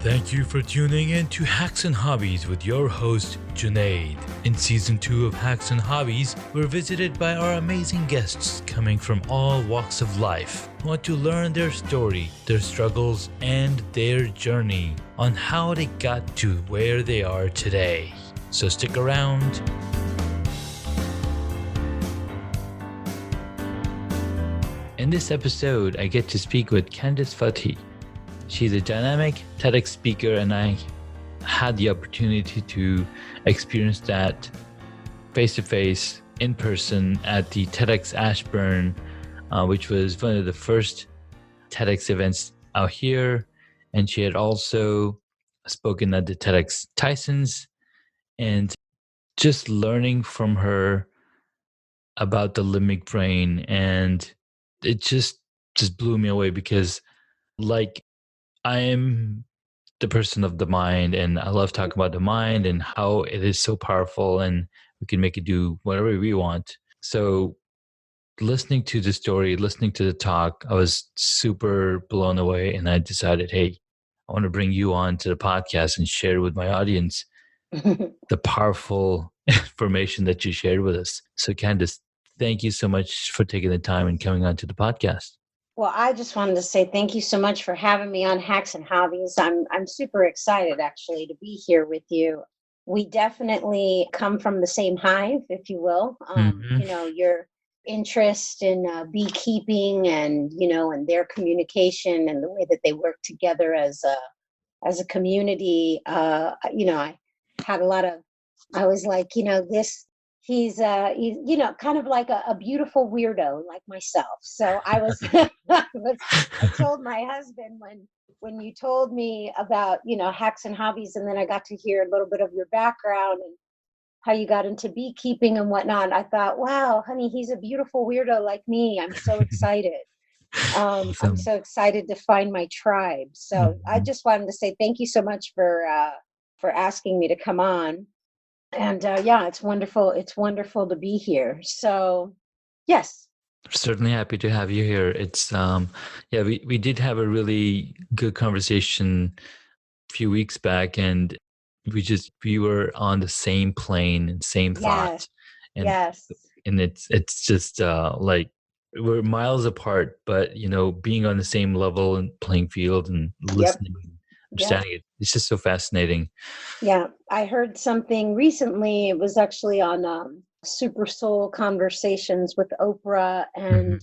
Thank you for tuning in to Hacks and Hobbies with your host, Junaid. In Season 2 of Hacks and Hobbies, we're visited by our amazing guests coming from all walks of life who want to learn their story, their struggles, and their journey on how they got to where they are today. So stick around. In this episode, I get to speak with Candice Fathi. She's a dynamic TEDx speaker, and I had the opportunity to experience that face-to-face, in person at the TEDx Ashburn, which was one of the first TEDx events out here. And she had also spoken at the TEDx Tysons, and just learning from her about the limbic brain. And it just blew me away because, like, I am the person of the mind, and I love talking about the mind and how it is so powerful and we can make it do whatever we want. So listening to the story, listening to the talk, I was super blown away, and I decided, hey, I want to bring you on to the podcast and share with my audience the powerful information that you shared with us. So Candice, thank you so much for taking the time and coming on to the podcast. Well, I just wanted to say thank you so much for having me on Hacks and Hobbies. I'm super excited actually to be here with you. We definitely come from the same hive, if you will. Your interest in beekeeping and and their communication and the way that they work together as a community. I had a lot of. I was like, this. He's kind of like a beautiful weirdo like myself. So I was, I told my husband when you told me about, Hacks and Hobbies, and then I got to hear a little bit of your background and how you got into beekeeping and whatnot. I thought, wow, honey, he's a beautiful weirdo like me. I'm so excited. I'm so excited to find my tribe. So I just wanted to say thank you so much for asking me to come on. And it's wonderful. It's wonderful to be here. So, yes. Certainly happy to have you here. It's we did have a really good conversation a few weeks back, and we were on the same plane and same thought. And and it's just like we're miles apart, but being on the same level and playing field and listening. Understanding it. It's just so fascinating. Yeah, I heard something recently. It was actually on Super Soul Conversations with Oprah, and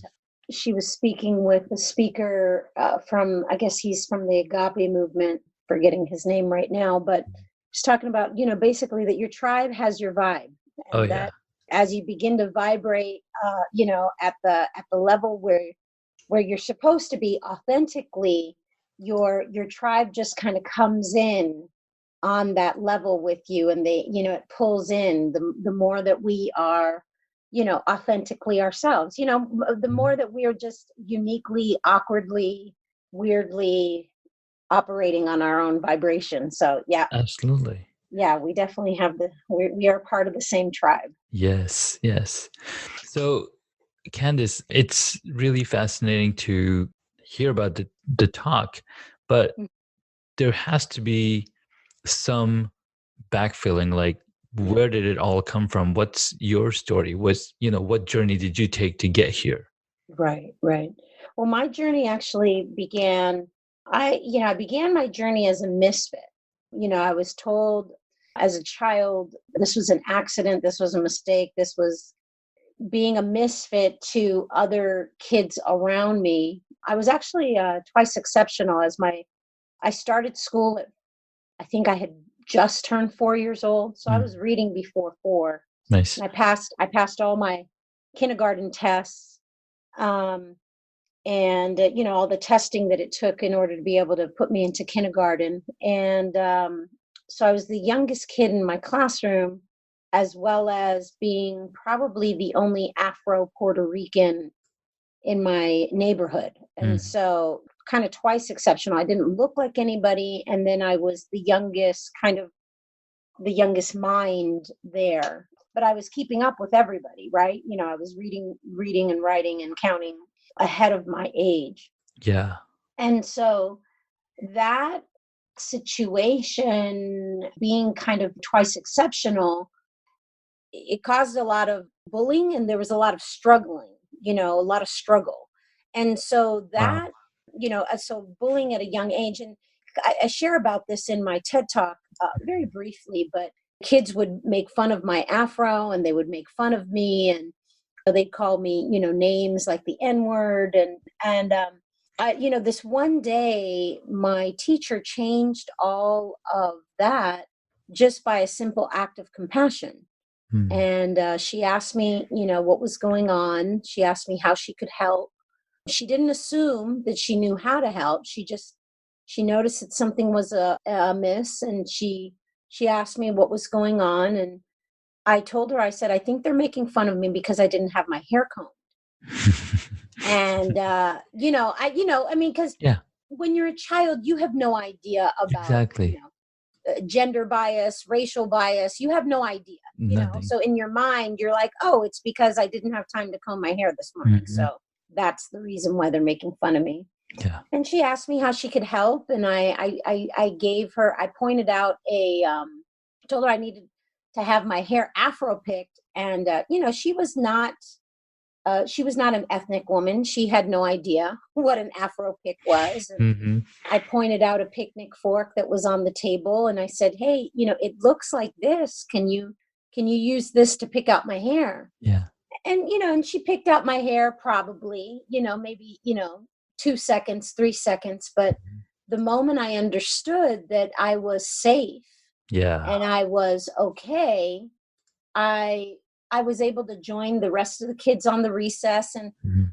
she was speaking with a speaker from, I guess he's from the Agape movement, forgetting his name right now, but he's talking about, basically that your tribe has your vibe. And that as you begin to vibrate, at the level where you're supposed to be authentically, your tribe just kind of comes in on that level with you, and they it pulls in the more that we are authentically ourselves, the more that we are just uniquely, awkwardly, weirdly operating on our own vibration. So Absolutely. We definitely have we are part of the same tribe. Yes So Candice, it's really fascinating to hear about the talk, but there has to be some backfilling, like where did it all come from? What's your story? What journey did you take to get here? Right. Well, my journey actually began, I began my journey as a misfit. I was told as a child, this was an accident, this was a mistake, this was being a misfit to other kids around me. I was actually twice exceptional I started school at, I think I had just turned 4 years old. So I was reading before 4. Nice. And I passed all my kindergarten tests. And all the testing that it took in order to be able to put me into kindergarten. And so I was the youngest kid in my classroom, as well as being probably the only Afro-Puerto Rican in my neighborhood. And so kind of twice exceptional. I didn't look like anybody. And then I was the youngest mind there. But I was keeping up with everybody, right? I was reading and writing and counting ahead of my age. Yeah. And so that situation, being kind of twice exceptional, it caused a lot of bullying, and there was a lot of struggling, a lot of struggle. And so Wow. that, so bullying at a young age, and I share about this in my TED talk very briefly, but kids would make fun of my afro, and they would make fun of me, and they'd call me, names like the N word. This one day, my teacher changed all of that just by a simple act of compassion. Hmm. And she asked me, what was going on. She asked me how she could help. She didn't assume that she knew how to help. She noticed that something was amiss, and she asked me what was going on. And I told her, I said, I think they're making fun of me because I didn't have my hair combed. And I mean, because Yeah, when you're a child, you have no idea about, exactly. gender bias, racial bias. You have no idea, Nothing. so in your mind you're like, oh, it's because I didn't have time to comb my hair this morning, Hmm. so that's the reason why they're making fun of me. Yeah. And she asked me how she could help, and I pointed out told her I needed to have my hair afro picked. And she was not an ethnic woman. She had no idea what an afro pick was. And Hmm. I pointed out a picnic fork that was on the table, and I said, "Hey, it looks like this. Can you use this to pick out my hair?" Yeah. And she picked out my hair, probably, maybe, 2 seconds, 3 seconds, but the moment I understood that I was safe Yeah. and I was okay, I I was able to join the rest of the kids on the recess. And Mhm.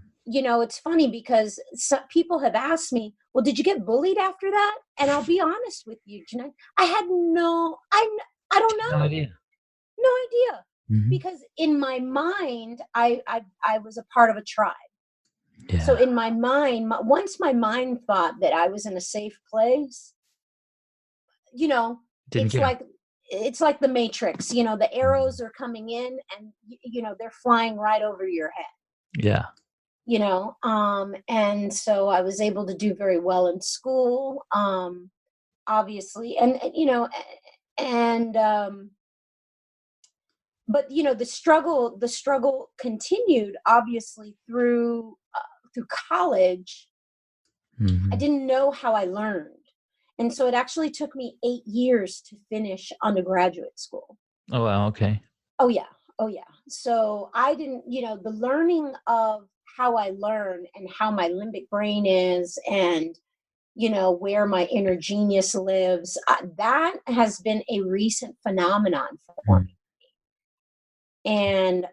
it's funny because some people have asked me, well, did you get bullied after that? And I'll be honest with you, Jeanette, I had I don't No know. idea. No idea. Hmm. Because in my mind, I was a part of a tribe. So Yeah. in my mind, once my mind thought that I was in a safe place, you know, Didn't it's care. like it's like the Matrix. The arrows Mhm. are coming in, and they're flying right over your head. Yeah. And so I was able to do very well in school, obviously. And but the struggle continued, obviously, through college. I Hmm. didn't know how I learned, and so it actually took me 8 years to finish undergraduate school. Oh wow. Okay. Oh yeah. Oh yeah. So I didn't, the learning of how I learn and how my limbic brain is, and where my inner genius lives, that has been a recent phenomenon for Mm. me. And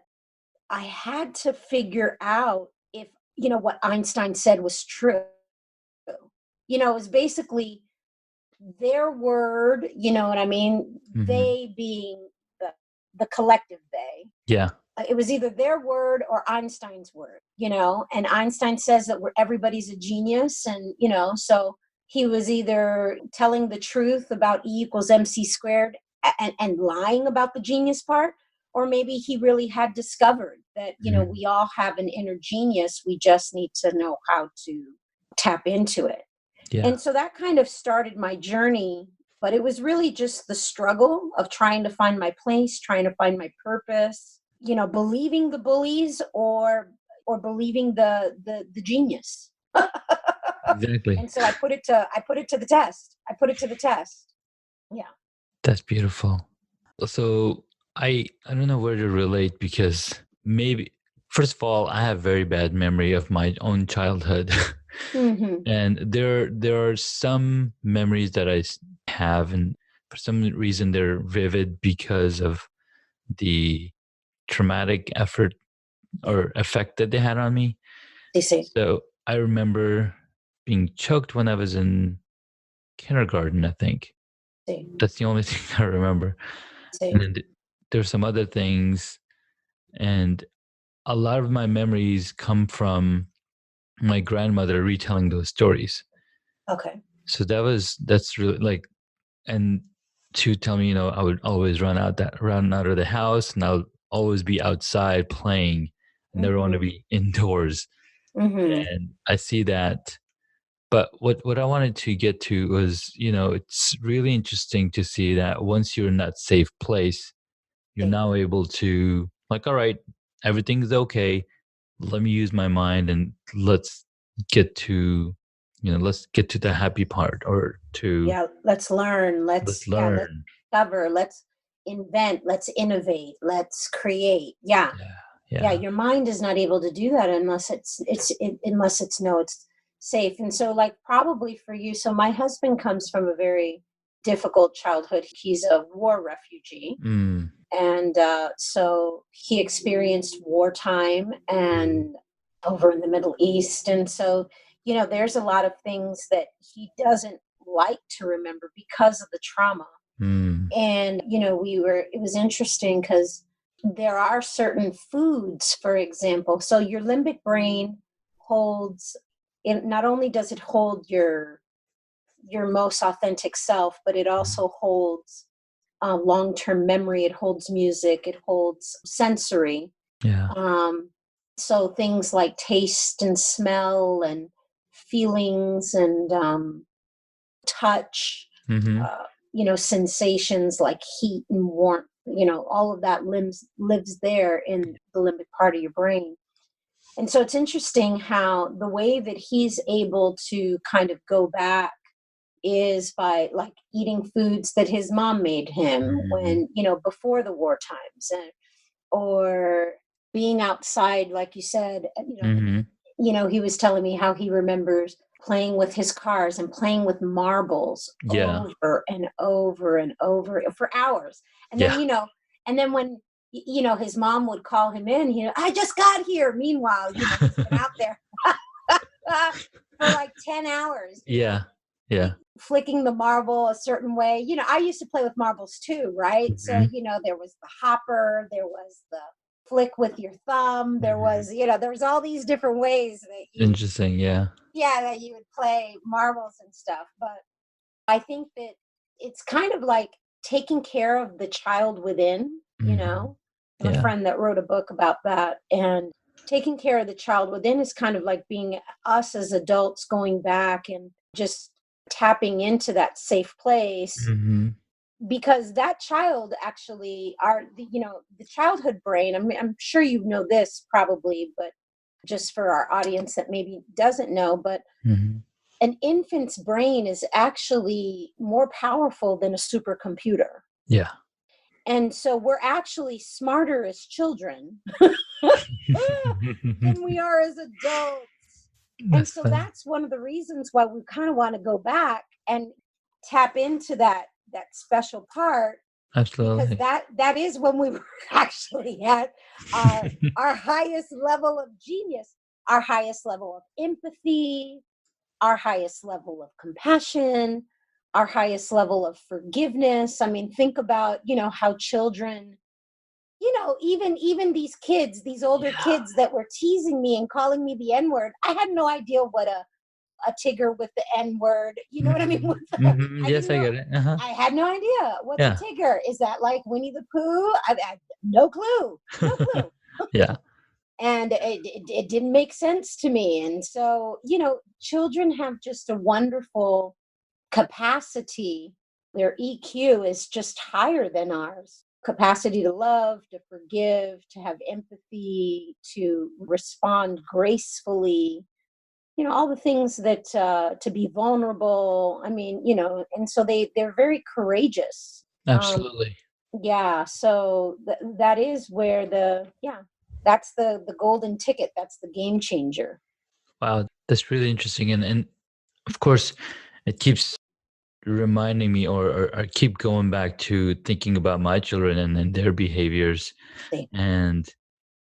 I had to figure out if, what Einstein said was true. It was basically their word, you know what I mean? Mhm. They being the collective they. Yeah. It was either their word or Einstein's word, and Einstein says that everybody's a genius. And, so he was either telling the truth about E equals MC squared, and lying about the genius part, or maybe he really had discovered that, Mhm. we all have an inner genius. We just need to know how to tap into it. Yeah. And so that kind of started my journey, but it was really just the struggle of trying to find my place, trying to find my purpose, believing the bullies, or believing the genius. Exactly. And so I put it to the test. I put it to the test. Yeah. That's beautiful. So I don't know where to relate because maybe first of all, I have very bad memory of my own childhood. Hmm. And there are some memories that have, and for some reason they're vivid because of the traumatic effort or effect that they had on me. You see. So I remember being choked when I was in kindergarten, I think. See. That's the only thing I remember. And See. then there's some other things, and a lot of my memories come from my grandmother retelling those stories. Okay. So that's really like, and she would tell me, I would always run out of the house, and I'll always be outside playing. I never want to Hmm. be indoors. Hmm. And I see that But what I wanted to get to was, it's really interesting to see that once you're in that safe place, you're now able to, like, all right, everything's okay. Let me use my mind and let's get to, let's get to the happy part, or to Yeah, let's learn. let's Let's learn. discover. Let's invent. Let's innovate. Let's create. Yeah. Yeah. Yeah, Yeah. your mind is not able to do that unless unless it's safe. And so, like, probably for you, so my husband comes from a very difficult childhood. He's a war refugee, Mm, and so he experienced wartime and over in the Middle East. And so, there's a lot of things that he doesn't like to remember because of the trauma. mm, And it was interesting because there are certain foods, for example. So your limbic brain holds, it not only does it hold your most authentic self, but it also holds long-term memory. It holds music. It holds sensory. yeah. um, so things like taste and smell and feelings and touch, Mm-hmm. uh, sensations like heat and warmth, all of that lives there in the limbic part of your brain. And so it's interesting how the way that he's able to kind of go back is by, like, eating foods that his mom made him Mm-hmm. when, before the war times, and or being outside, like you said. Mm-hmm. He was telling me how he remembers playing with his cars and playing with marbles Yeah. over and over and over for hours. And then, Yeah. when, his mom would call him in, I just got here. Meanwhile, he's been out there for like 10 hours, Yeah. Yeah. flicking the marble a certain way. I used to play with marbles too, right? So, Mm-hmm. there was the hopper, there was the flick with your thumb, there Mm-hmm. was, there was all these different ways that Interesting. Yeah. that you would play marbles and stuff. But I think that it's kind of like taking care of the child within, Mm-hmm. I have a Yeah. friend that wrote a book about that. And taking care of the child within is kind of like being us as adults going back and just tapping into that safe place, Mm-hmm. because that child actually the childhood brain. I'm sure you know this probably, but just for our audience that maybe doesn't know, but Mm-hmm. an infant's brain is actually more powerful than a supercomputer. Yeah. And so we're actually smarter as children than we are as adults. And That's so funny. that's one of the reasons why we kind of want to go back and tap into that special part, because Absolutely. that is when we were actually at our highest level of genius, our highest level of empathy, our highest level of compassion, our highest level of forgiveness. I mean, think about, how children, even these kids, these older Yeah. kids that were teasing me and calling me the N-word. I had no idea what a Tigger with the N-word, you know what I mean? Mm-hmm. Mm-hmm. I Yes, didn't I know. get it. Uh-huh. I had no idea. What's a Yeah. Tigger? Is that like Winnie the Pooh? I no clue. No clue. Yeah. And it didn't make sense to me. And so, children have just a wonderful capacity. Their EQ is just higher than ours. Capacity to love, to forgive, to have empathy, to respond gracefully, all the things that, to be vulnerable. I mean, and so they're very courageous. Um, Absolutely. yeah, so that is where that's the golden ticket. That's the game changer. Wow. That's really interesting. And of course, it keeps reminding me, or keep going back to thinking about my children and their behaviors. And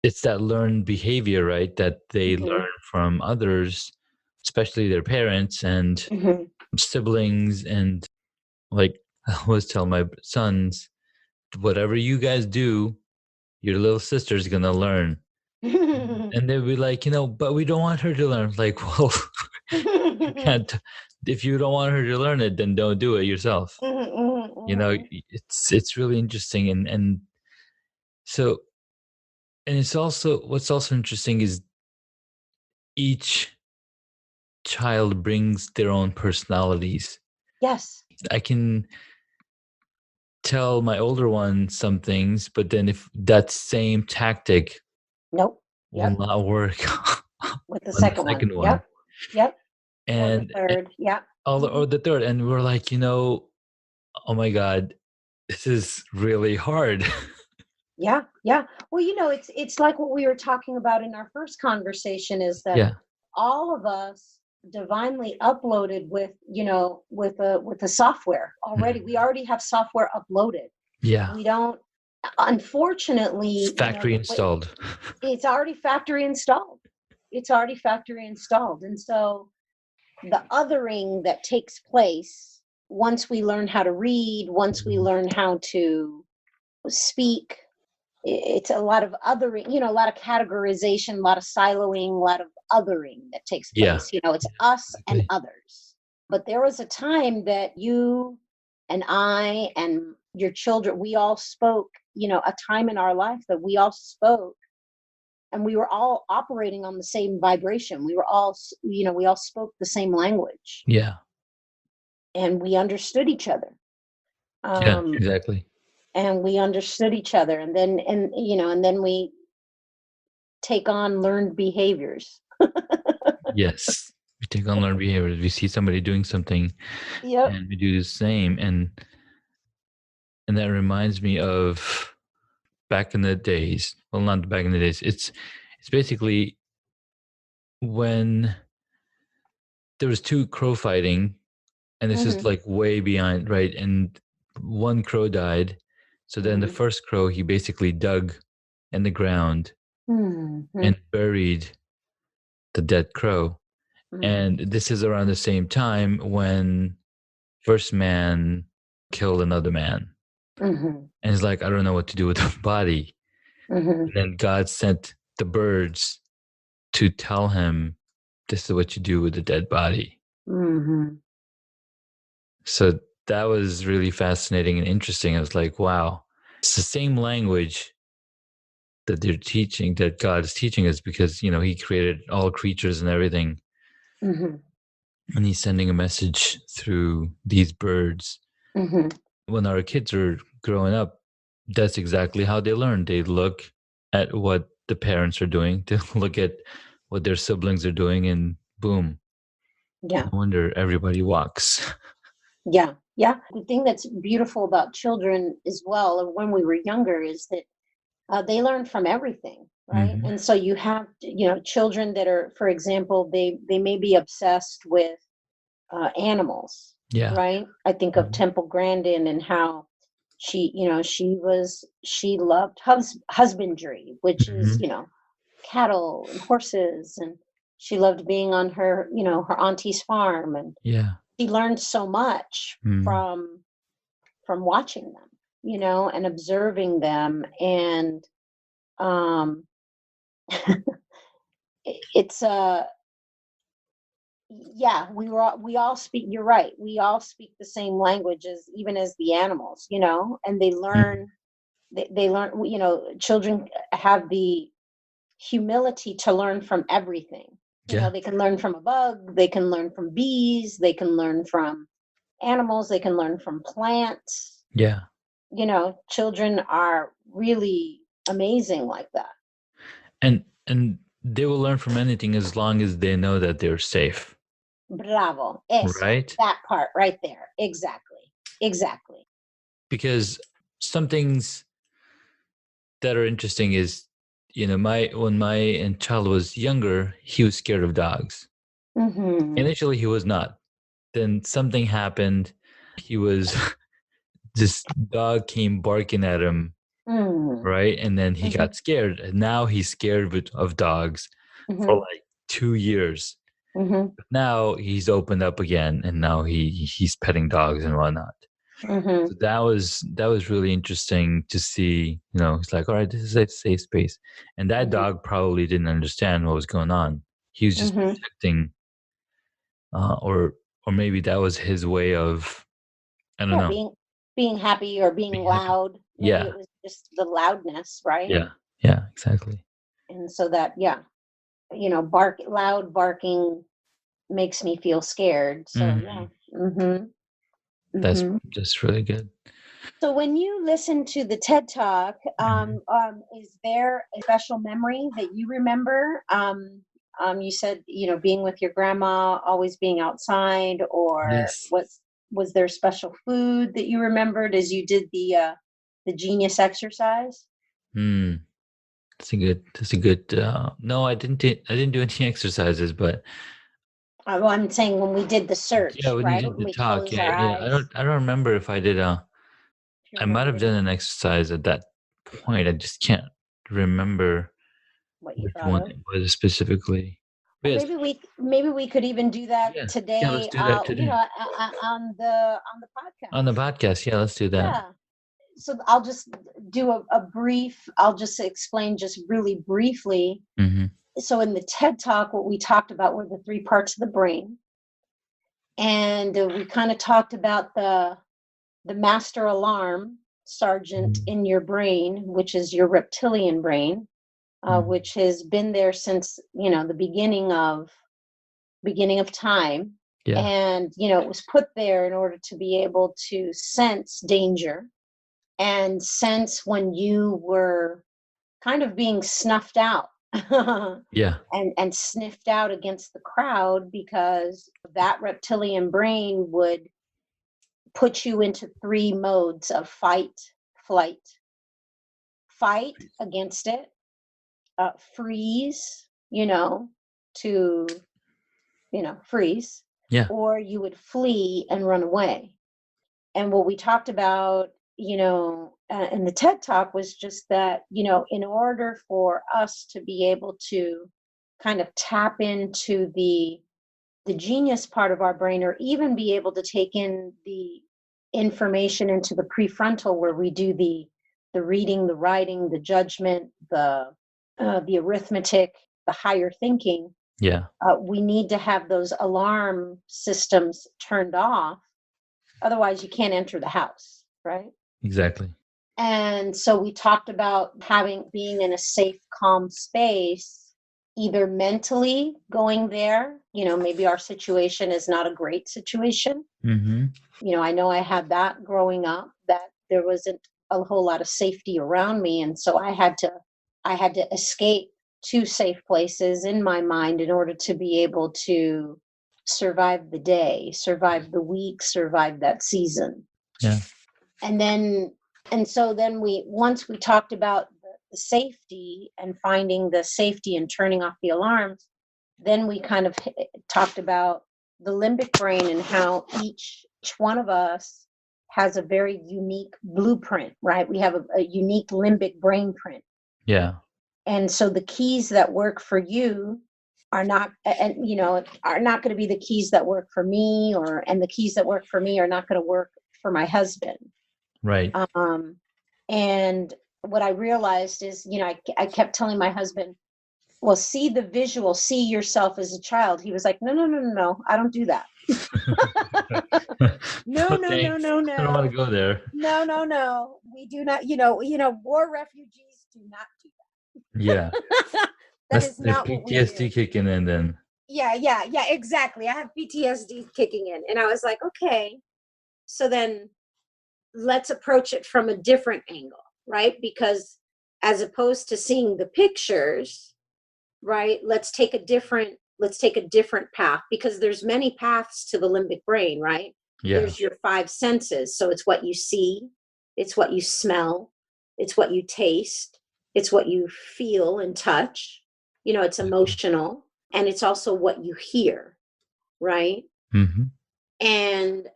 it's that learned behavior, right? That they Mm-hmm. learn from others, especially their parents and Mm-hmm. siblings. And, like, I always tell my sons, whatever you guys do, your little sister's going to learn. And they'll be like, but we don't want her to learn. Like, well, you can't. If you don't want her to learn it, then don't do it yourself. It's really interesting. And so, and it's also, what's also interesting is each child brings their own personalities. Yes. I can tell my older one some things, but then if that same tactic Nope. will Yep. not work With the on the second one. second one, Yep. Yep. Or the and third. Yep. or the third, and we're like, oh my God, this is really hard. Yeah. Yeah. Well, it's like what we were talking about in our first conversation is that Yeah. all of us divinely uploaded with a software already. Mhm. We already have software uploaded. Yeah. We don't, unfortunately, It's factory installed. it's already factory installed. It's already factory installed. And so the othering that takes place once we learn how to read, once we learn how to speak, it's a lot of othering, a lot of categorization, a lot of siloing, a lot of othering that takes Yeah. place. It's us and Exactly. others. But there was a time that you and I and your children, we all spoke, a time in our life that we all spoke and we were all operating on the same vibration. We were all, we all spoke the same language Yeah. and we understood each other. Yeah. Um, Exactly. and we understood each other. And then we take on learned behaviors. Yes. We take on learned behaviors. We see somebody doing something Yep. and we do the same. And that reminds me of back in the days. Well, not back in the days. It's basically when there was two crow fighting, and this is Mm-hmm. like way behind, right? And one crow died. So then the Mm-hmm. first crow, he basically dug in the ground Mm-hmm. and buried the dead crow. And this is around the same time when first man killed another man. Mm-hmm. And he's like, I don't know what to do with the body. Mm-hmm. And then God sent the birds to tell him, this is what you do with the dead body. Mm-hmm. So that was really fascinating and interesting. I was like, wow, it's the same language that they're teaching, that God is teaching us, because, he created all creatures and everything. Mm-hmm. And he's sending a message through these birds. Mm-hmm. When our kids are growing up, that's exactly how they learn. They look at what the parents are doing, they look at what their siblings are doing, and boom, Yeah. no wonder everybody walks. Yeah. Yeah. The thing that's beautiful about children as well, or when we were younger, is that they learn from everything, right? Mm-hmm. And so you have, children that are, for example, they may be obsessed with animals, Yeah. right? I think of Mhm. Temple Grandin and how she loved husbandry, which is, Mm-hmm. cattle and horses, and she loved being on her auntie's farm, and Yeah. she learned so much Mm. from watching them, and observing them. And um it's yeah, we all speak, you're right, we all speak the same languages, even as the animals, and they Mhm. learn, they learn, children have the humility to learn from everything. Yeah. They can learn from a bug, they can learn from bees, they can learn from animals, they can learn from plants. Yeah. Children are really amazing like that. And they will learn from anything as long as they know that they're safe, Bravo. Eso. right? That part right there. Exactly. Exactly. Because some things that are interesting is, my when my child was younger, he was scared of dogs. Mm-hmm. Initially, he was not. Then something happened. He was this dog came barking at him, Mm-hmm. right? And then he Mm-hmm. got scared. And now he's scared of dogs for Mm-hmm. like 2 years. Mm-hmm. Now he's opened up again, and now he's petting dogs and whatnot. Mm-hmm. So that was really interesting to see. He's like, all right, this is a safe space, and that Mm-hmm. dog probably didn't understand what was going on. He was just Mm-hmm. protecting, or maybe that was his way of, I don't Yeah, know, being happy or being being happy. loud. Maybe Yeah, it was just the loudness, right? yeah, yeah, exactly. And so that, yeah, bark, loud barking makes me feel scared. So yeah. That's really good. So when you listen to the TED Talk, is there a special memory that you remember? You said, being with your grandma, always being outside, or Yes. was there special food that you remembered as you did the genius exercise? That's a good, no, I didn't do any exercises, but Well, I'm saying when we did the yeah, search, when you right? did When the we talk, close yeah, our yeah. eyes. I don't remember if I did If you I might remember have done an exercise at that point. I just can't remember what you which thought one of. it was specifically. But Well, yes, maybe we could even do that yeah, let's today. do that today. On the On the podcast. podcast, yeah, let's do that. Yeah. So I'll just do a brief. I'll just explain just really briefly. Mm-hmm. So in the TED Talk, what we talked about were the three parts of the brain, and we kind of talked about the master alarm sergeant in your brain, which is your reptilian brain, which has been there since the beginning of time. Yeah, And it was put there in order to be able to sense danger and sense when you were kind of being snuffed out yeah, and sniffed out against the crowd, because that reptilian brain would put you into three modes of fight, flight, fight against it, freeze, to, freeze, yeah, or you would flee and run away. And what we talked about, in the TED Talk was just that, in order for us to be able to kind of tap into the genius part of our brain, or even be able to take in the information into the prefrontal, where we do the reading, the writing, the judgment, the arithmetic, the higher thinking, yeah, we need to have those alarm systems turned off. Otherwise, you can't enter the house, right? exactly. And so we talked about being in a safe, calm space, either mentally going there. Maybe our situation is not a great situation. Mm-hmm. I know I had that growing up, that there wasn't a whole lot of safety around me. And so I had to escape to safe places in my mind in order to be able to survive the day, survive the week, survive that season. Yeah, And so then once we talked about the safety and finding the safety and turning off the alarms, then we kind of talked about the limbic brain and how each one of us has a very unique blueprint, right? We have a unique limbic brain print. yeah, And so the keys that work for you are not, and are not going to be the keys that work for me, and the keys that work for me are not going to work for my husband. right. And what I realized is, I kept telling my husband, well, see the visual, see yourself as a child. He was like, no, no, no, no, no, I don't do that. No, No, no, no, thanks. no, I don't want no, to go there. no, no, no. We do not, war refugees do not do Yeah, that. That that's is the not what we do. PTSD kicking in then. Yeah, yeah, yeah, exactly. I have PTSD kicking in. And I was like, okay, so then let's approach it from a different angle, right? Because as opposed to seeing the pictures, right, let's take a different path, because there's many paths to the limbic brain, right? Yeah, There's your five senses. So it's what you see, it's what you smell, it's what you taste, it's what you feel and touch, it's emotional, and it's also what you hear, right? mm-hmm. And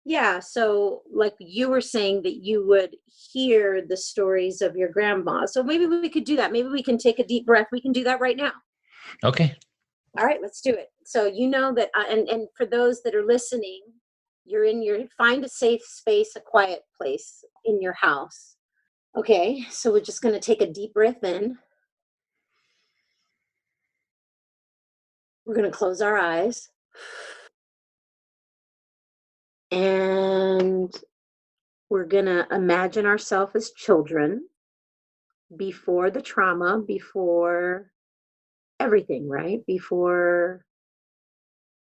yeah, so like you were saying that you would hear the stories of your grandma. So maybe we could do that. Maybe we can take a deep breath. We can do that right now. Okay. All right, let's do it. So that, and for those that are listening, find a safe space, a quiet place in your house. Okay, so we're just going to take a deep breath in. We're going to close our eyes. And we're going to imagine ourselves as children before the trauma, before everything, right? Before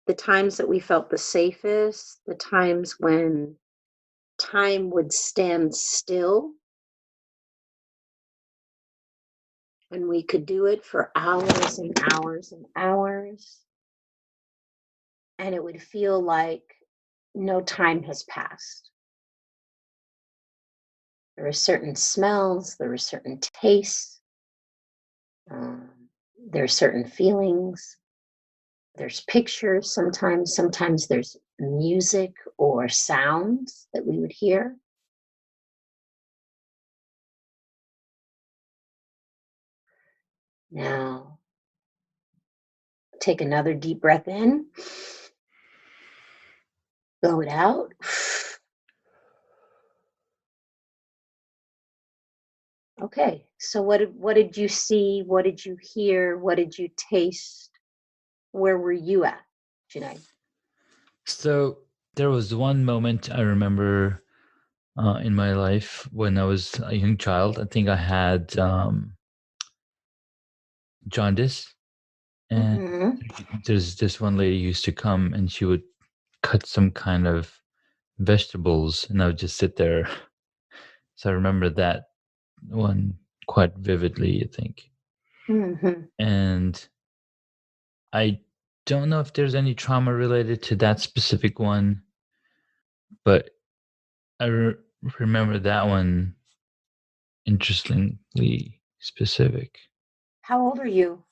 the times that we felt the safest, the times when time would stand still, and we could do it for hours and hours and hours, and it would feel like no time has passed. There are certain smells, there are certain tastes, there are certain feelings, there's pictures sometimes there's music or sounds that we would hear. Now, take another deep breath in, blow it out. Okay, so what did you see? What did you hear? What did you taste? Where were you at, Janae? So there was one moment I remember in my life when I was a young child. I think I had jaundice, and Mm-hmm. there's this one lady who used to come, and she would cut some kind of vegetables, and I would just sit there. So I remember that one quite vividly, I think. Mm-hmm. And I don't know if there's any trauma related to that specific one, but I remember that one interestingly specific. How old are you?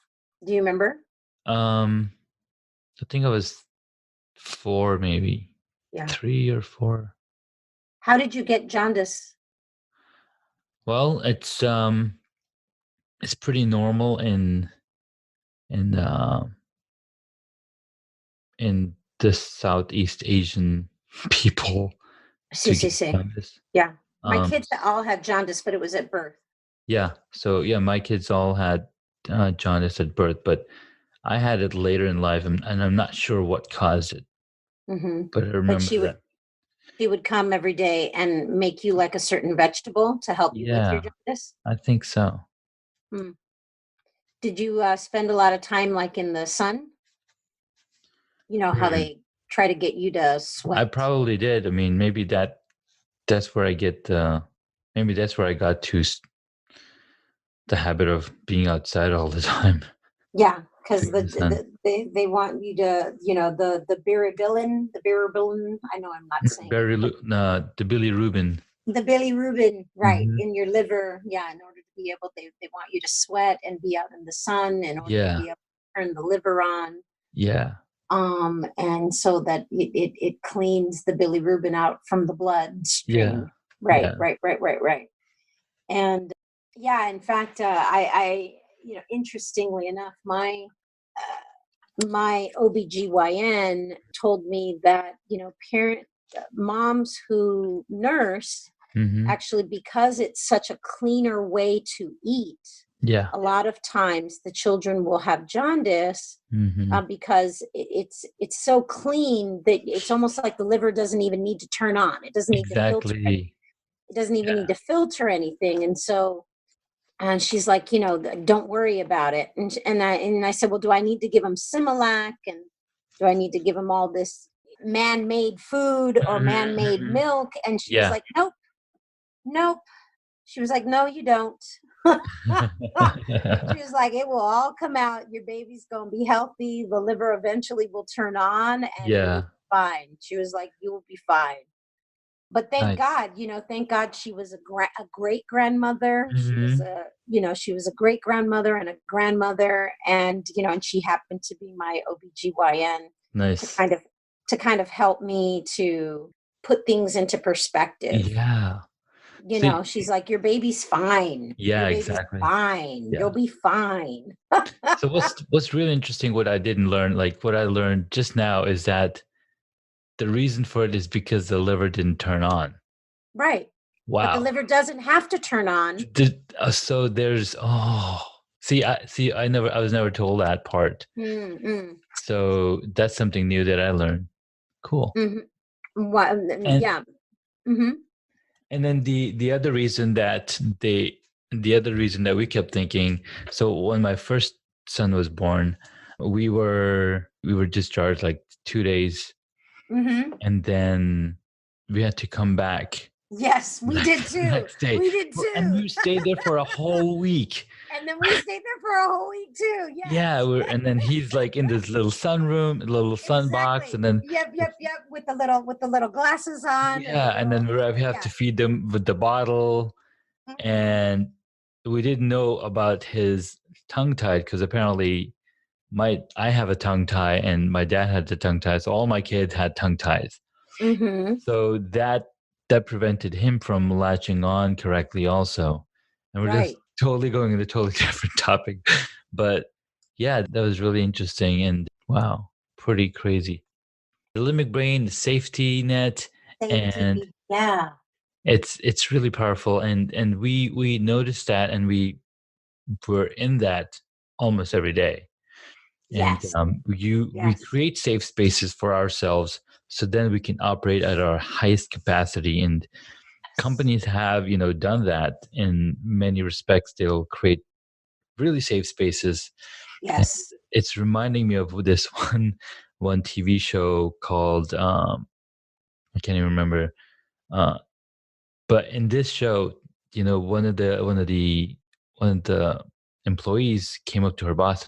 Do you remember? I think I was 4, maybe Yeah. 3 or 4. How did you get jaundice? Well, it's pretty normal in in the Southeast Asian people See, to see, get see. jaundice. Yeah. My Um, kids all had jaundice, but it was at birth. yeah. So yeah, my kids all had jaundice at birth, but I had it later in life, and I'm not sure what caused it, Mm-hmm. but I But remember that. she would come every day and make you like a certain vegetable to help you with your Yeah, jaundice. I think so. Hmm. Did you spend a lot of time like in the sun? You know how Mm. they try to get you to I sweat. probably did. I mean, maybe that's where I get maybe that's where I got to the habit of being outside all the time Yeah, to because get the sun. they want you to, the beribillin. I know I'm not saying it, but The Billy Rubin. the bilirubin, right, Hmm. in your liver. Yeah, in order to be able, they want you to sweat and be out in the sun in order to Yeah, be able to turn the liver on. yeah, And so that it cleans the bilirubin out from the yeah, bloodstream. Right, yeah. right, right, right, right. And yeah, in fact, I interestingly enough, my OBGYN told me that, moms who nurse, Hmm. actually, because it's such a cleaner way to eat, Yeah. a lot of times the children will have jaundice, Hmm. because it's so clean that it's almost like the liver doesn't even need to turn on. It doesn't need to filter any, Exactly. it doesn't even Yeah. need to filter anything. And so, and she's like, don't worry about it. And I said, well, do I need to give them Similac, and do I need to give them all this man-made food or Hmm. man-made Hmm. milk? And she was Yeah. like, nope, nope. She was like, no, you don't. She was like, it will all come out. Your baby's going to be healthy. The liver eventually will turn on and you will Yeah. be fine. She was like, you will be fine. But Nice. thank God she was a great grandmother. She was Hmm. a great grandmother and a grandmother. And she happened to be my OBGYN to Nice. kind of, help me to put things into perspective. Yeah. See, She's like, your baby's fine. yeah, Your baby's exactly. fine. You'll Yeah. be fine. So what's really interesting, what I didn't learn, like what I learned just now, is that the reason for it is because the liver didn't turn on. Right. But the Wow. liver doesn't have to turn on. So there's I was never told that part. Mm-hmm. So that's something new that I learned. Cool. And Yeah. Mm-hmm. and then the other reason that we kept thinking, so when my first son was born, we were discharged like 2 days, and then we had to come back. Yes, we did too. Next day. We did too. And we stayed there for a whole week. And then we stayed there for a whole week too. Yes. Yeah, and then he's like in this little sunroom, little sun box, and then yep, with the little glasses on. Yeah, and then we have to feed them with the bottle, and we didn't know about his tongue tie because apparently I have a tongue tie and my dad had the tongue tie, so all my kids had tongue ties. So that prevented him from latching on correctly also. And we're just totally going into a totally different topic. But yeah, that was really interesting and wow, pretty crazy. The limbic brain, the safety net, and it's really powerful. And we noticed that, and we were in that almost every day. Yes. And we create safe spaces for ourselves, so then we can operate at our highest capacity. And companies have, done that in many respects. They'll create really safe spaces. Yes. And it's reminding me of this one TV show called I can't even remember. But in this show, one of the employees came up to her boss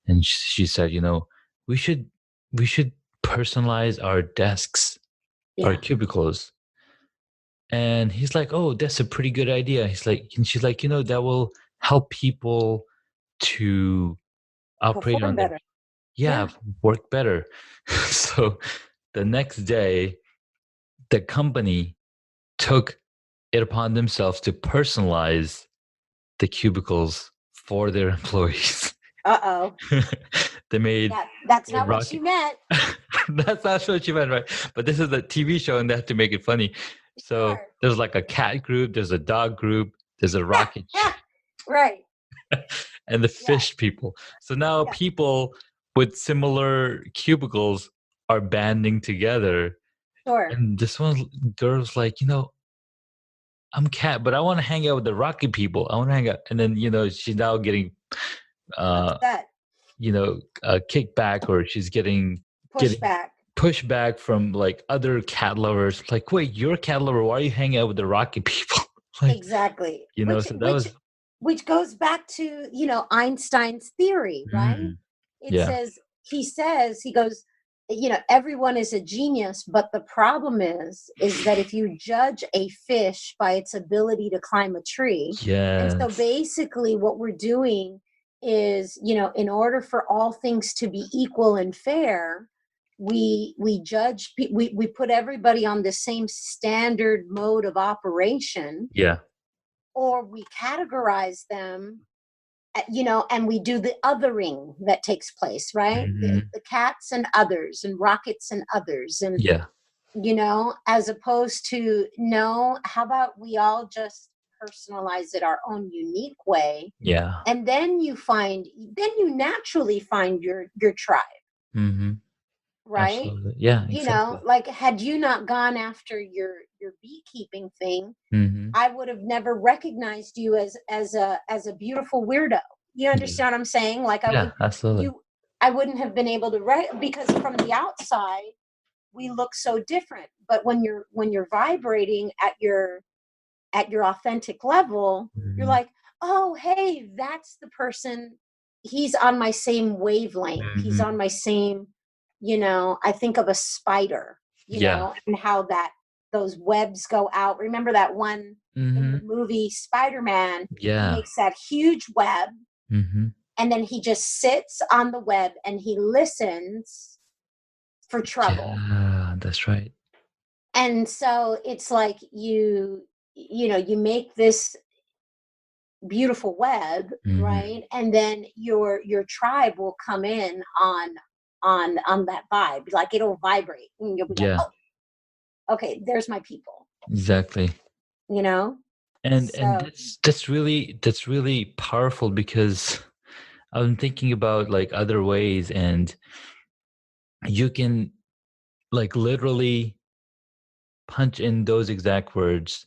and she said, we should personalize our desks, our cubicles. And he's like, oh, that's a pretty good idea. And she's like, that will help people to operate on better. Work better. So the next day, the company took it upon themselves to personalize the cubicles for their employees. They made that's not what she meant. That's not what she meant, right? But this is a TV show and they have to make it funny. So there's like a cat group, there's a dog group, there's a rocket right, and the fish people. So now people with similar cubicles are banding together. And this one girl's like, I'm cat, but I want to hang out with the rocket people. I want to hang out. And then, she's now getting kickback, or she's getting pushback from like other cat lovers. Like, wait, you're a cat lover. Why are you hanging out with the rocket people? Like, exactly. Which goes back to, Einstein's theory, right? He goes, everyone is a genius, but the problem is that if you judge a fish by its ability to climb a tree, and so basically what we're doing is, in order for all things to be equal and fair, we judge, we put everybody on the same standard mode of operation, or we categorize them, and we do the othering that takes place, right? The cats and others, and rockets and others, and as opposed to, no, how about we all just personalize it our own unique way, and then you naturally find your tribe, right? Absolutely. Yeah, exactly. Like, had you not gone after your beekeeping thing, I would have never recognized you as a beautiful weirdo. You understand what I'm saying? Like, absolutely. I wouldn't have been able to because from the outside we look so different, but when you're vibrating at your authentic level, you're like, oh, hey, that's the person. He's on my same wavelength. He's on my same, I think of a spider, and how those webs go out. Remember that one in the movie Spider-Man? He makes that huge web, and then he just sits on the web and he listens for trouble. Yeah, that's right. And so it's like you make this beautiful web, right? And then your tribe will come in on that vibe. Like, it'll vibrate. And you'll be like, oh, okay, there's my people. Exactly. And that's really powerful, because I'm thinking about like other ways, and you can like literally punch in those exact words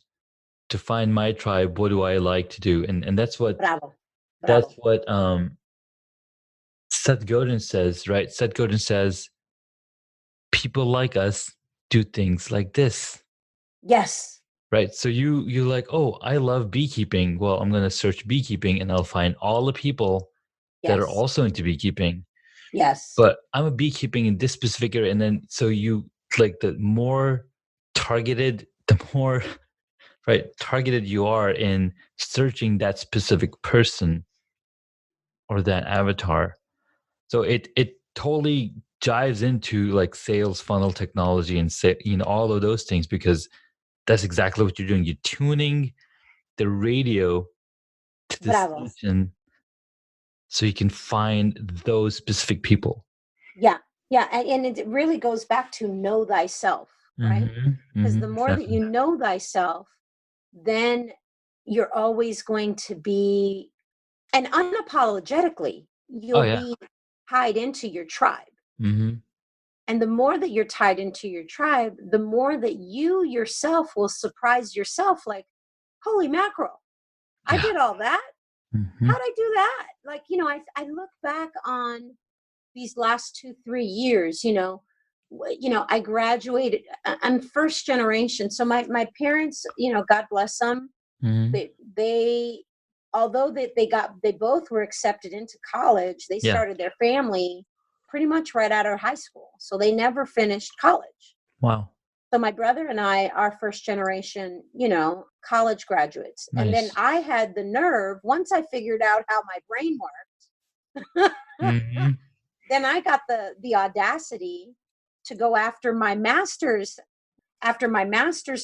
to find my tribe. What do I like to do? And that's what Bravo. that's what Seth Godin says, right? Seth Godin says, people like us do things like this. Yes. Right. So you're like, oh, I love beekeeping. Well, I'm going to search beekeeping and I'll find all the people that are also into beekeeping. Yes. But I'm a beekeeping in this specific area. And then so you like the more targeted, targeted you are in searching that specific person or that avatar. So it totally dives into like sales funnel technology and all of those things, because that's exactly what you're doing. You're tuning the radio to the station so you can find those specific people. Yeah. Yeah. And it really goes back to know thyself, right? Because the more that you know thyself, then you're always going to be, and unapologetically, you'll be tied into your tribe. And the more that you're tied into your tribe, the more that you yourself will surprise yourself, like, holy mackerel, I did all that. How'd I do that? Like, I look back on these last 2-3 years, I graduated. I'm first generation. So my parents, God bless them. They although they both were accepted into college, they started their family pretty much right out of high school. So they never finished college. Wow. So my brother and I are first generation, college graduates. Nice. And then I had the nerve, once I figured out how my brain worked, then I got the audacity to go after my master's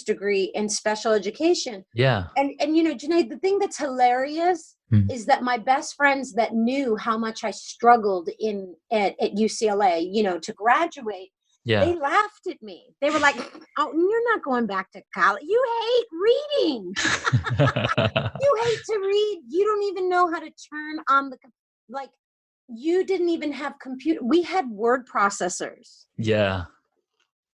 degree in special education. Yeah. And Junaid, the thing that's hilarious is that my best friends that knew how much I struggled at UCLA, to graduate, they laughed at me. They were like, oh, you're not going back to college. You hate reading. You hate to read. You don't even know how to turn on you didn't even have computer. We had word processors. Yeah.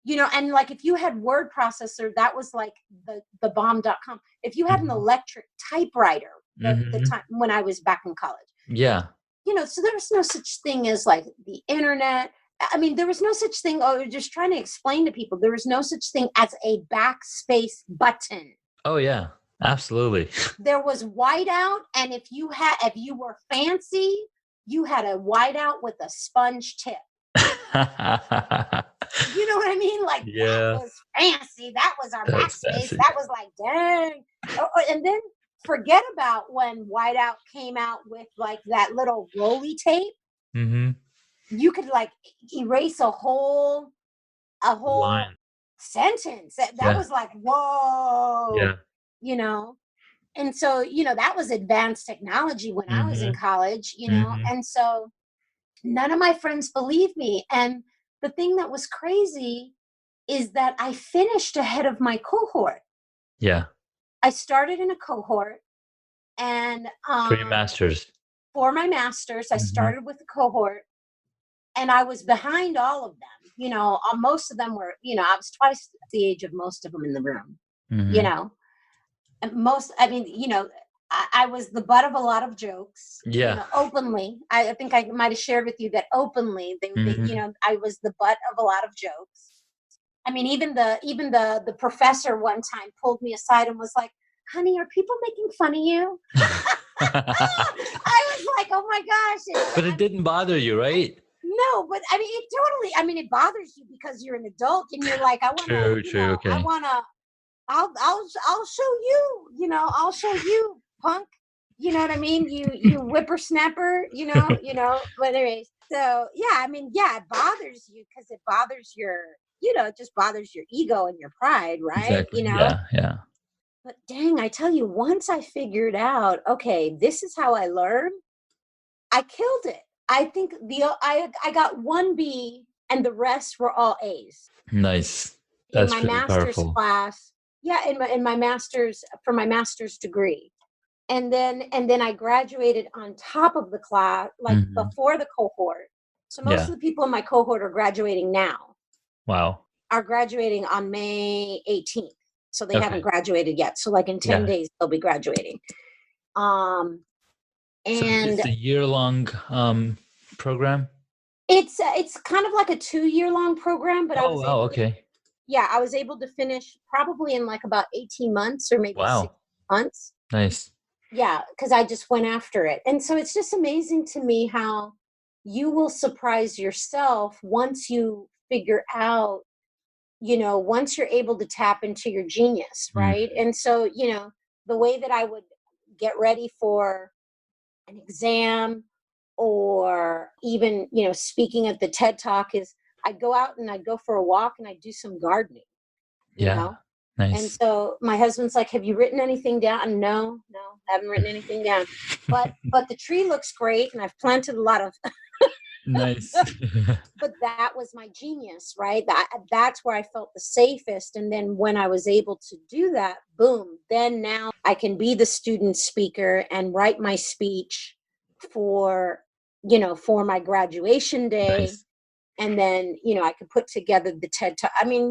And like if you had word processor, that was like the bomb.com. If you had an electric typewriter, the time when I was back in college. Yeah. So there was no such thing as like the internet. I mean, there was no such thing. Oh, just trying to explain to people, there was no such thing as a backspace button. Oh yeah, absolutely. There was whiteout. And if you were fancy, you had a whiteout with a sponge tip. You know what I mean? Like, that was fancy. That was our backspace. That was like, dang. And then forget about when whiteout came out with like that little rolly tape. You could like erase a whole line. Sentence. That was like, whoa. Yeah. And so, that was advanced technology when I was in college, and so none of my friends believed me. And the thing that was crazy is that I finished ahead of my cohort. Yeah. I started in a cohort and for your master's. For my master's, I started with a cohort and I was behind all of them. Most of them were, I was twice the age of most of them in the room, and I was the butt of a lot of jokes. Yeah. Openly. I think I might have shared with you that openly, they, I was the butt of a lot of jokes. I mean, even the professor one time pulled me aside and was like, honey, are people making fun of you? I was like, oh my gosh. But it didn't bother you, right? No, but I mean, it bothers you because you're an adult and you're like, I want to, true, okay. I want to, I'll show you, I'll show you, punk. You know what I mean? You whippersnapper, but anyways. So yeah, it bothers you because it bothers it just bothers your ego and your pride, right? Exactly. Yeah. But dang, I tell you, once I figured out, okay, this is how I learn, I killed it. I think I got 1 B and the rest were all A's. Nice. That's in my master's powerful. Class. Yeah, in my master's, for my master's degree. And then I graduated on top of the class, like before the cohort. So most of the people in my cohort are graduating now. Wow. Are graduating on May 18th. So they haven't graduated yet. So like in 10 days, they'll be graduating. And so it's a year-long program? It's kind of like a 2-year-long program, but I was able to, okay. yeah, I was able to finish probably in like about 18 months or maybe 6 months. Nice. Yeah, because I just went after it. And so it's just amazing to me how you will surprise yourself once you figure out, once you're able to tap into your genius, right? And so, the way that I would get ready for an exam or even, speaking at the TED Talk is I'd go out and I'd go for a walk and I'd do some gardening, you Yeah. know? And Nice. so my husband's like, have you written anything down? No, I haven't written anything down. But the tree looks great and I've planted a lot of Nice. but that was my genius, right? That's where I felt the safest. And then when I was able to do that, boom, then now I can be the student speaker and write my speech for, for my graduation day. Nice. And then, I could put together the TED Talk. I mean,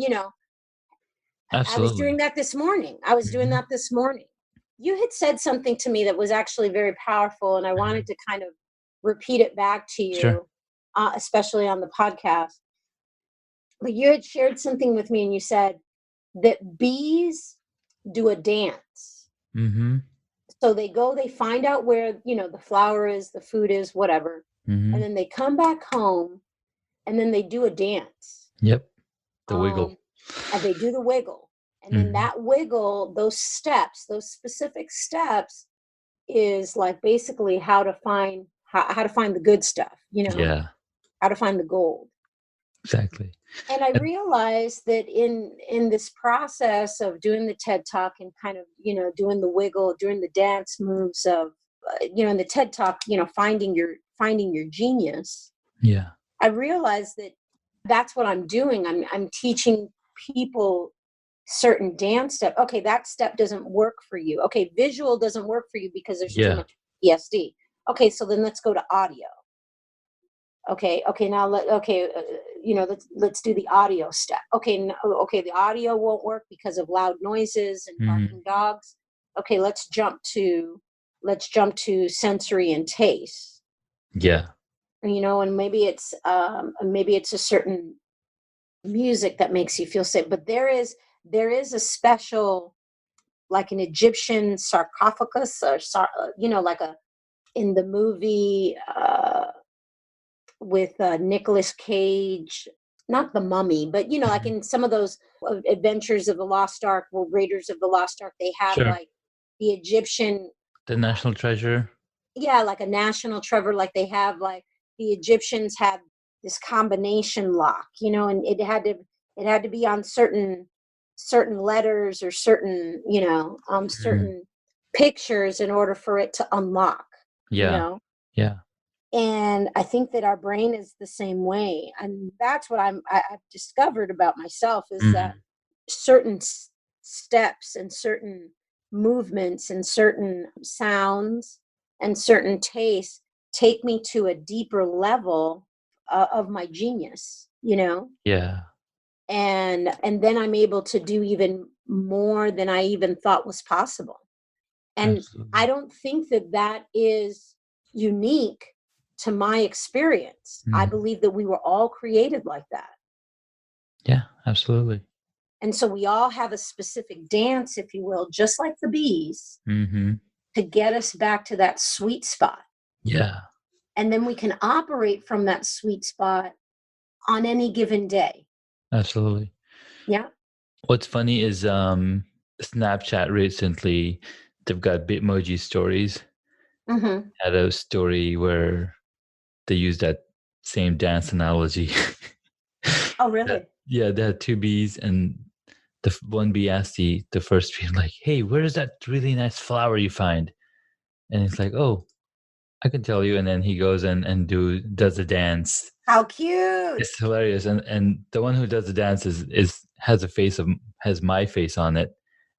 I was doing Absolutely. that this morning. You had said something to me that was actually very powerful, and I wanted to kind of repeat it back to you, Sure. especially on the podcast. But you had shared something with me, and you said that bees do a dance. Mm-hmm. So they find out where, the flower is, the food is, whatever. Mm-hmm. And then they come back home, and then they do a dance. Yep. The wiggle. And they do the wiggle. And then that wiggle, those specific steps is like basically how to find the good stuff, Yeah. how to find the gold. Exactly. And I realized that in this process of doing the TED Talk and kind of, doing the wiggle, doing the dance moves of, in the TED Talk, finding your genius. Yeah. I realized that that's what I'm doing. I'm teaching people certain dance step. Okay, that step doesn't work for you. Okay, visual doesn't work for you because there's too much PSD. Okay, so then let's go to audio. Okay, now let's do the audio step. Okay, the audio won't work because of loud noises and barking dogs. Okay, let's jump to sensory and taste. Yeah. And maybe it's a certain music that makes you feel safe, but there is a special, like an Egyptian sarcophagus, or like in the movie with Nicolas Cage, not The Mummy, but like in some of those Adventures of the Lost Ark, well, Raiders of the Lost Ark, they have like the Egyptian, the national treasure. Yeah, like a national treasure, like they have, like the Egyptians had this combination lock, and it had to be on certain letters or certain, certain pictures in order for it to unlock. Yeah. And I think that our brain is the same way, and that's what I've discovered about myself is that certain steps and certain movements and certain sounds and certain tastes take me to a deeper level of my genius, Yeah. and then I'm able to do even more than I even thought was possible. And Absolutely. I don't think that is unique to my experience. I believe that we were all created like that. Yeah, absolutely. And so we all have a specific dance, if you will, just like the bees, to get us back to that sweet spot. Yeah. And then we can operate from that sweet spot on any given day. Absolutely. Yeah. What's funny is Snapchat recently, they've got Bitmoji stories. Had a story where they used that same dance analogy. Oh, really? They had two bees, and the one bee asked the first bee, like, hey, where's that really nice flower you find? And he's like, oh, I can tell you. And then he goes and does the dance. How cute. It's hilarious. And the one who does the dance has my face on it.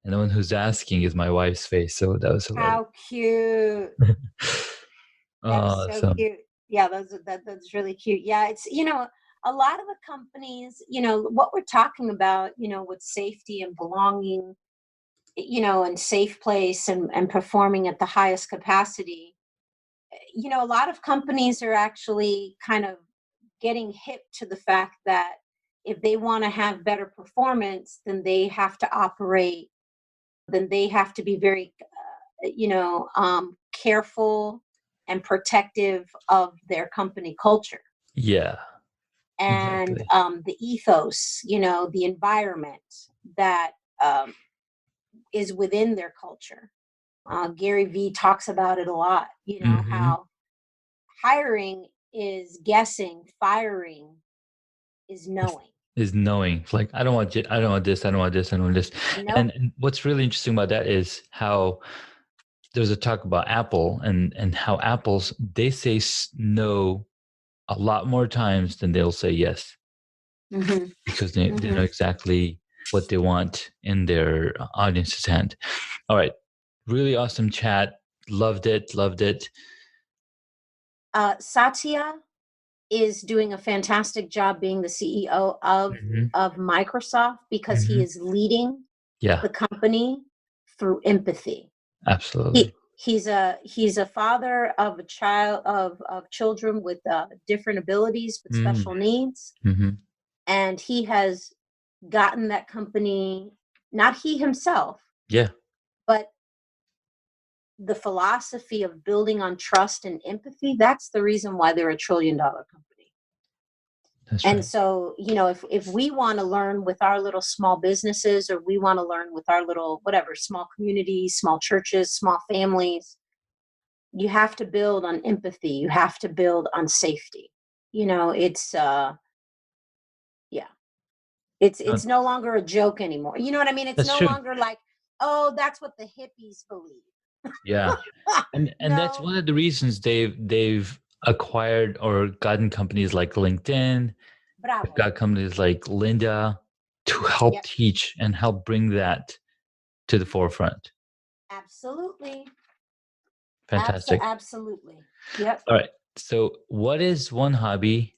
And the one who's asking is my wife's face. So that was hilarious. How cute. That's so cute. Yeah, that's really cute. Yeah, it's, a lot of the companies, what we're talking about, with safety and belonging, and safe place and performing at the highest capacity, a lot of companies are actually kind of getting hip to the fact that if they want to have better performance, then they have to be very, careful and protective of their company culture. Yeah. And Exactly. the ethos, the environment that is within their culture. Gary Vee talks about it a lot, how hiring is guessing, firing is knowing. Is knowing, like, I don't want this, I don't want this, I don't want this. Nope. And what's really interesting about that is how there's a talk about Apple and how Apple's, they say no a lot more times than they'll say yes, because they know exactly what they want in their audience's hand. All right. Really awesome chat. Loved it. Satya is doing a fantastic job being the CEO of Microsoft, because he is leading the company through empathy. Absolutely. He's a father of a child of children with different abilities, with special needs, and he has gotten that company, not he himself, but the philosophy of building on trust and empathy. That's the reason why they're $1 trillion company. That's and right. So, if we want to learn with our little small businesses, or we want to learn with our little, whatever, small communities, small churches, small families, you have to build on empathy. You have to build on safety. It's it's no longer a joke anymore. You know what I mean? It's That's no true. longer like, oh, that's what the hippies believe. Yeah. And that's one of the reasons they've acquired or gotten companies like LinkedIn. They've got companies like Linda to help teach and help bring that to the forefront. Absolutely. Fantastic. Absolutely. Yep. All right. So what is one hobby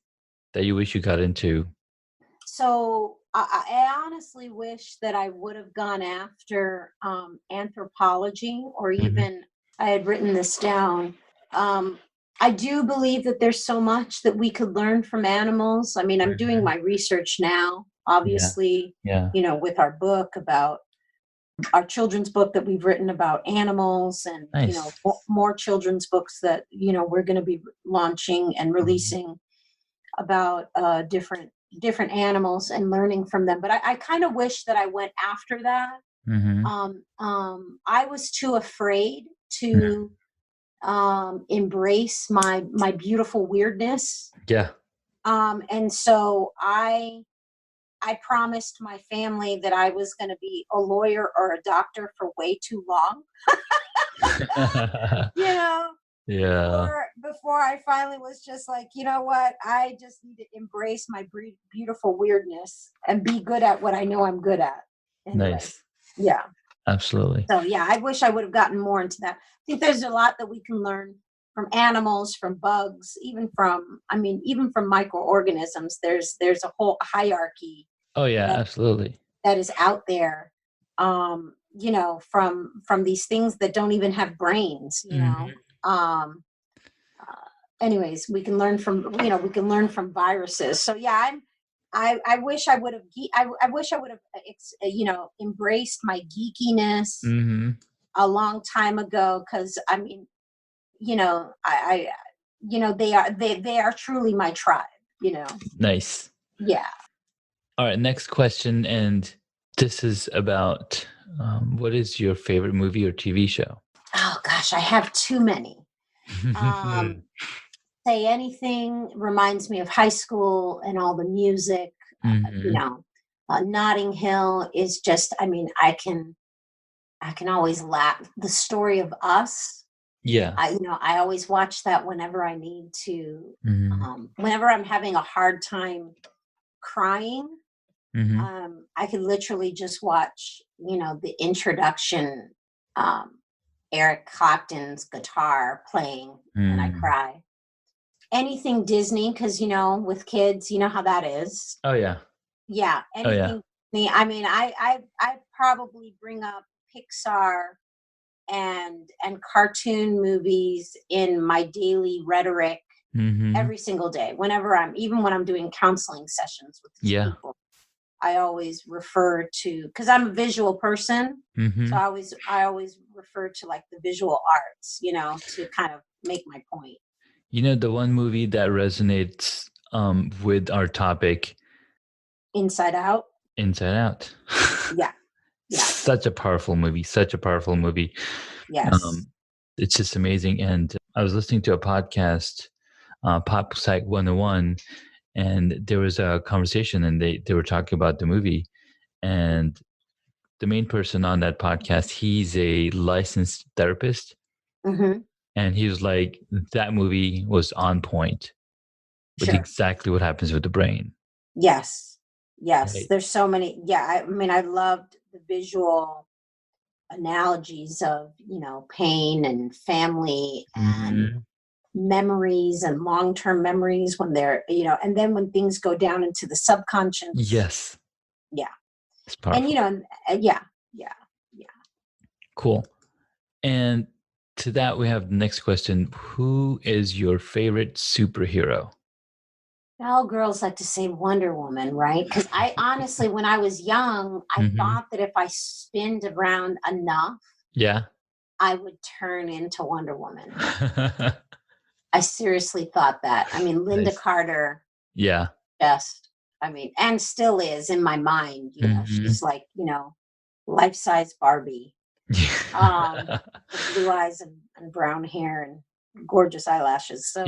that you wish you got into? So I honestly wish that I would have gone after anthropology, or even I had written this down. I do believe that there's so much that we could learn from animals. I mean, I'm doing my research now, obviously, with our book about our children's book that we've written about animals, and, more children's books that, we're going to be launching and releasing about different animals and learning from them. But I kind of wish that I went after that. I was too afraid to embrace my beautiful weirdness. And so I promised my family that I was going to be a lawyer or a doctor for way too long. Before I finally was just like, you know what? I just need to embrace my beautiful weirdness and be good at what I know I'm good at. Anyway, nice. Yeah. Absolutely. So yeah, I wish I would have gotten more into that. I think there's a lot that we can learn from animals, from bugs, even from microorganisms. There's a whole hierarchy. Oh yeah, absolutely. That is out there. From these things that don't even have brains, anyways, we can learn from viruses. So yeah, I wish I would have embraced my geekiness a long time ago, because I mean, they are truly my tribe. Nice. Yeah. All right, next question, and this is about what is your favorite movie or TV show? Oh gosh, I have too many. Say Anything reminds me of high school and all the music. Notting Hill is just, I mean, I can always laugh. The Story of Us. Yeah. I always watch that whenever I need to, whenever I'm having a hard time crying. I could literally just watch, the introduction, Eric Clapton's guitar playing, and I cry. Anything Disney, because with kids, you know how that is. Oh yeah. Yeah. Anything Disney. I mean, I probably bring up Pixar and cartoon movies in my daily rhetoric every single day. Even when I'm doing counseling sessions with these people, I always refer to, because I'm a visual person, so I always refer to like the visual arts, to kind of make my point. The one movie that resonates with our topic, Inside Out. Yeah. Such a powerful movie. Yes. It's just amazing. And I was listening to a podcast, Pop Psych 101, and there was a conversation, and they were talking about the movie. And the main person on that podcast, he's a licensed therapist. And he was like, that movie was on point with exactly what happens with the brain. Yes. Right. There's so many. Yeah. I loved the visual analogies of, pain and family and memories and long-term memories when they're, and then when things go down into the subconscious. Yes. Yeah. It's powerful. And, yeah. Cool. And to that, we have the next question. Who is your favorite superhero? All girls like to say Wonder Woman, right? Because I honestly, when I was young, I thought that if I spinned around enough, I would turn into Wonder Woman. I seriously thought that. Linda Carter. Yeah. And still is in my mind. She's like, life-size Barbie. With blue eyes and brown hair and gorgeous eyelashes. So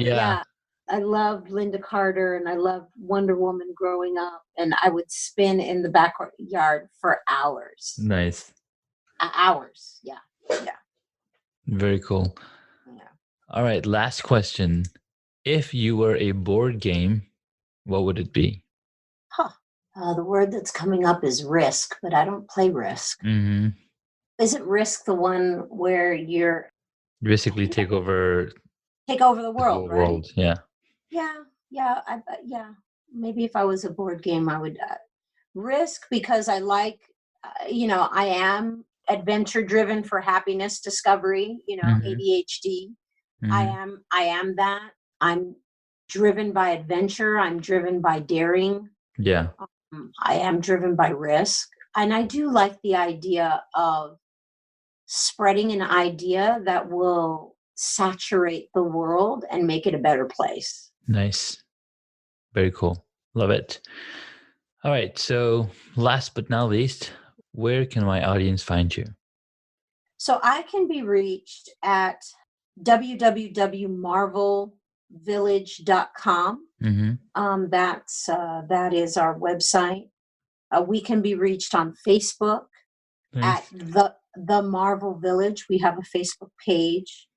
I loved Linda Carter and I loved Wonder Woman growing up, and I would spin in the backyard for hours. Nice. Hours. Yeah. Very cool. Yeah. All right. Last question. If you were a board game, what would it be? The word that's coming up is Risk, but I don't play Risk. Isn't Risk the one where you're basically take over the world, right? World, yeah. Maybe if I was a board game, I would Risk, because I like, I am adventure driven for happiness discovery. ADHD. I am that. I'm driven by adventure. I'm driven by daring. Yeah. I am driven by risk, and I do like the idea of spreading an idea that will saturate the world and make it a better place. Nice. Very cool. Love it. All right. So last but not least, where can my audience find you? So I can be reached at www.marvelvillage.com. That is our website. We can be reached on Facebook at the Marvel Village. We have a Facebook page.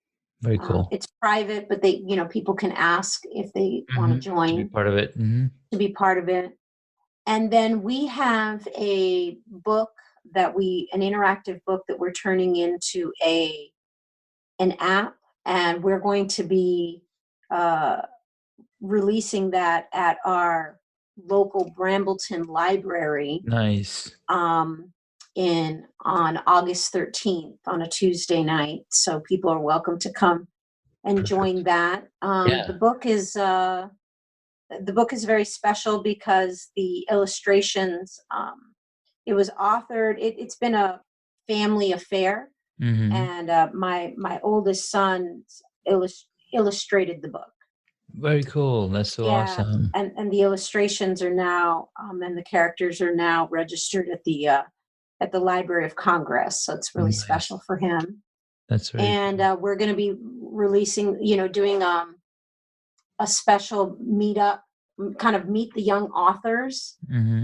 Very cool. It's private, but they, people can ask if they want to join. To be part of it. To be part of it. And then we have a book an interactive book that we're turning into an app, and we're going to be releasing that at our local Brambleton library. Nice. On August 13th on a Tuesday night. So people are welcome to come and join that. The book is very special because the illustrations, it was authored, it's been a family affair. And my oldest son illustrated the book. Very cool. That's so awesome. And the illustrations are now, and the characters are now registered at the Library of Congress. So it's really special for him. That's right. And we're going to be releasing, doing a special meetup, kind of meet the young authors,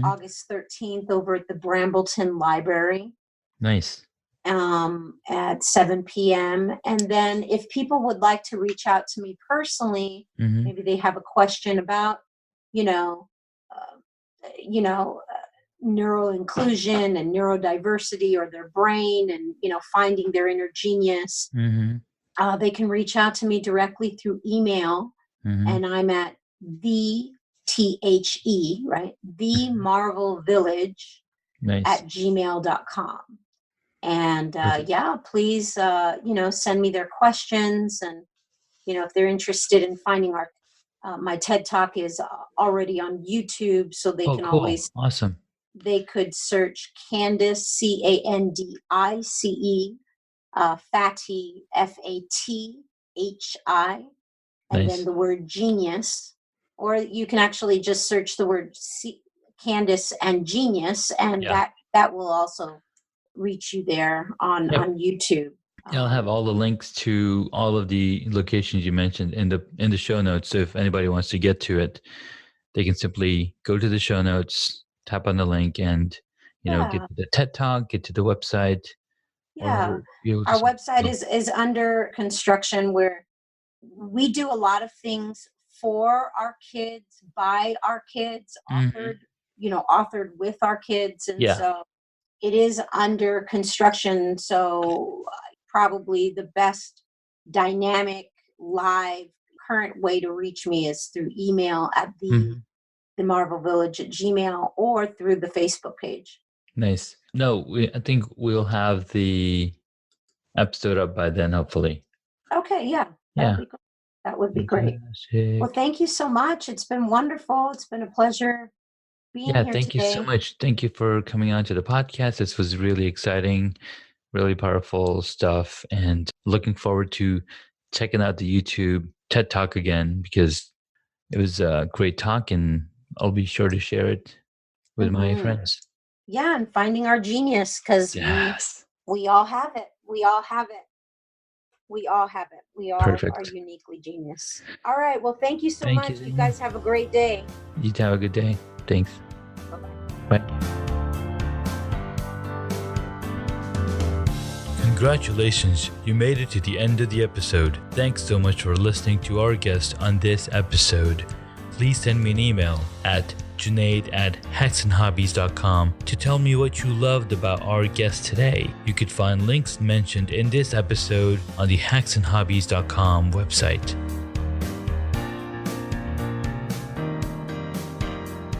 August 13th over at the Brambleton Library. Nice. At 7 p.m. And then if people would like to reach out to me personally, maybe they have a question about, neural inclusion and neurodiversity, or their brain, and finding their inner genius, they can reach out to me directly through email, and I'm at themarvelvillage at gmail.com. And please, send me their questions. And, if they're interested in finding my TED Talk is already on YouTube, so they can always, awesome. They could search Candice, Candice, Fathi, Fathi, and then the word genius. Or you can actually just search the word Candice and genius, and that will also reach you there on YouTube. I'll have all the links to all of the locations you mentioned in the show notes. So if anybody wants to get to it, they can simply go to the show notes, tap on the link, and get to the TED Talk, get to the website. Yeah, our website is under construction, where we do a lot of things for our kids, by our kids, authored with our kids, and so it is under construction. So probably the best dynamic, live, current way to reach me is through email at themarvelvillage@gmail, or through the Facebook page. Nice. No, I think we'll have the episode up by then, hopefully. Okay, that would be great. Well, thank you so much. It's been wonderful. It's been a pleasure being here today. Thank you so much. Thank you for coming on to the podcast. This was really exciting, really powerful stuff, and looking forward to checking out the YouTube TED Talk again, because it was a great talk, and I'll be sure to share it with my friends. Yeah, and finding our genius, because we all have it. We all have it. We all have it. We all are uniquely genius. All right. Well, thank you so much. You guys have a great day. You too, have a good day. Thanks. Bye-bye. Bye. Congratulations, you made it to the end of the episode. Thanks so much for listening to our guest on this episode. Please send me an email at junaid@hacksandhobbies.com to tell me what you loved about our guest today. You could find links mentioned in this episode on the hacksandhobbies.com website.